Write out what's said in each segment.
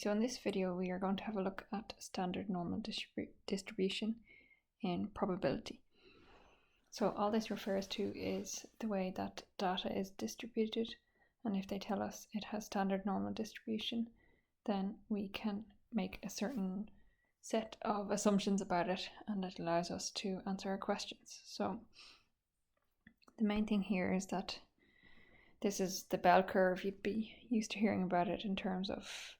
So in this video we are going to have a look at standard normal distribution in probability. So all this refers to is the way that data is distributed, and if they tell us it has standard normal distribution, then we can make a certain set of assumptions about it, and it allows us to answer our questions. So the main thing here is that this is the bell curve. You'd be used to hearing about it in terms of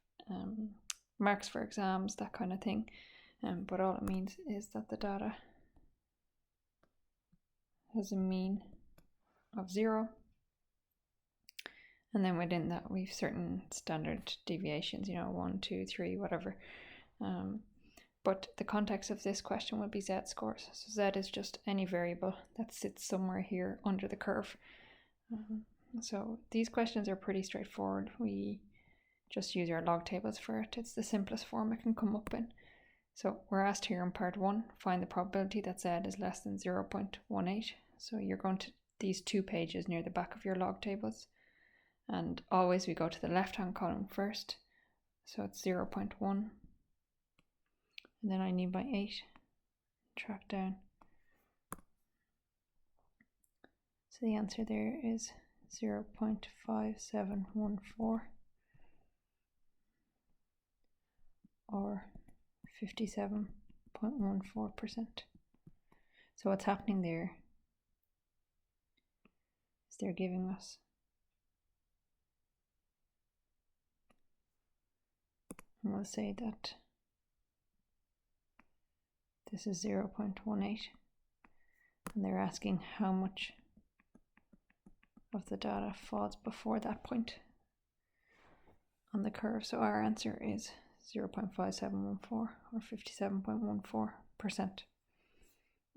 marks for exams, that kind of thing, but all it means is that the data has a mean of 0, and then within that we've certain standard deviations, 1, 2, 3, whatever, but the context of this question would be z-scores. So z is just any variable that sits somewhere here under the curve. So these questions are pretty straightforward. We just use our log tables for it. It's the simplest form it can come up in. So we're asked here in part 1, find the probability that z is less than 0.18. So you're going to these 2 pages near the back of your log tables, and always we go to the left hand column first. So it's 0.1, and then I need my 8, track down. So the answer there is 0.5714. or 57.14%. So what's happening there is they're giving us and we'll say that this is 0.18, and they're asking how much of the data falls before that point on the curve. So our answer is 0.5714 or 57.14%.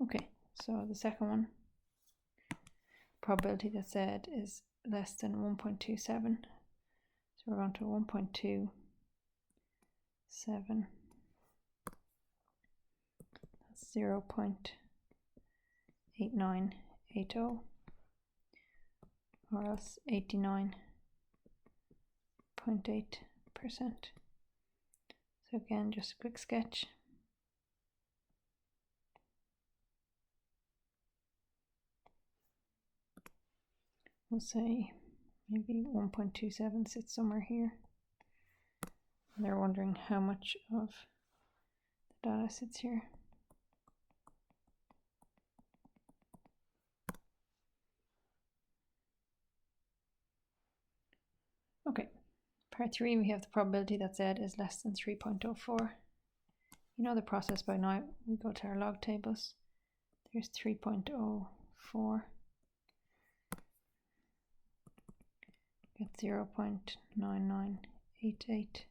Okay, so the second one, probability that z is less than 1.27. So we're going to 1.27. That's 0.8980, or else 89.8%. So again, just a quick sketch. We'll say maybe 1.27 sits somewhere here. And they're wondering how much of the data sits here. Okay. Part 3, we have the probability that z is less than 3.04. You know the process by now. We go to our log tables. There's 3.04. Get 0.9988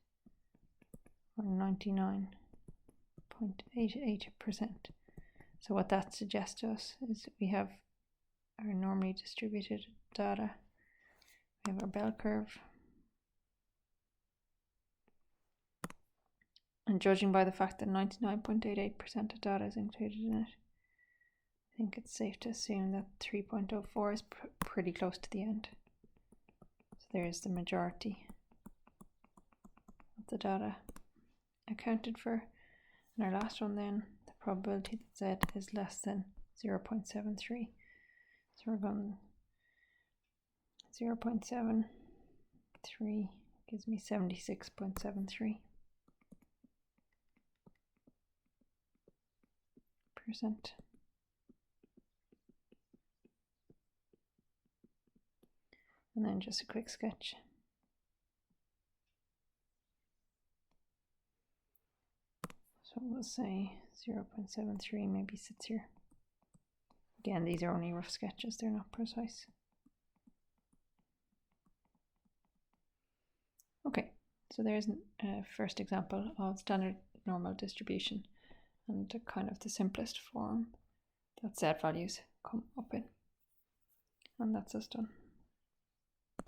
or 99.88%. So what that suggests to us is we have our normally distributed data. We have our bell curve. And judging by the fact that 99.88% of data is included in it, I think it's safe to assume that 3.04 is pretty close to the end. So there's the majority of the data accounted for. And our last one then, the probability that z is less than 0.73. So we're going 0.73 gives me 76.73%. And then just a quick sketch. So we'll say 0.73 maybe sits here. Again, these are only rough sketches, they're not precise. Okay, so there's a first example of standard normal distribution, and kind of the simplest form that z values come up in. And that's us done.